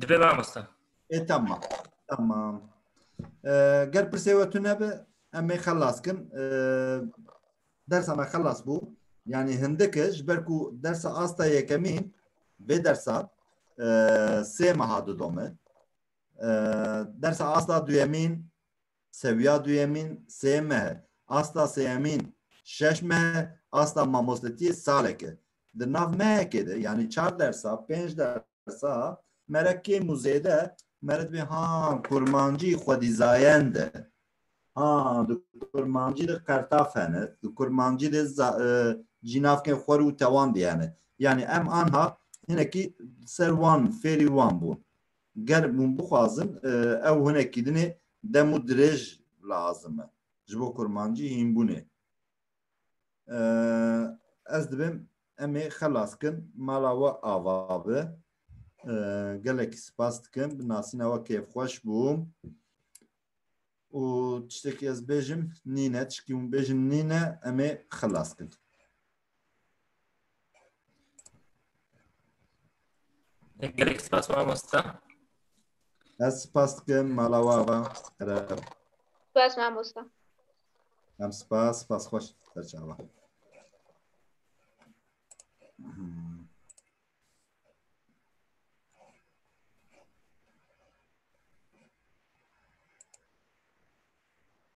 Dibe mamosta. Tamam. Tamam. Gel pirsê we tu nebe em ê xelas kin. Dersa me xelas bû. Yani hindike ji ber ku dersa asta yekemîn vê dersa sê meha didome. Dersa asta duyemîn seviya duyemîn sê mehe. Asta sêyemîn 6 mehe. Asta mamostetiyê saleke. Di nav mehekê de yani 4 dersa 5 dersa merekê muzeyde meret bê ha kurmancî xwedîzayen de. Ha di kurmancî de qertaf hene. Di kurmancî de cinavkên xwer û tewan diyene. Yani em anha hinekî ser wan fêrî wan bûn. Ger hûn bixwazin ew hinekî dinê dem û dirêj lazim e. Ji bo kurmancî hînbûnê. Ez dibim em ê xelas kin mala we ava be. Gelekî spas dikim bi nasîna we kêfxweş bûm. û tiştekî ez bêjim nîne tişkî hûn bêjin nîne em ê xelas kin. Gelek spas mamosta. Ez spas dikim mala we ava. سپاس مامۆستا Em spas xweş serçava.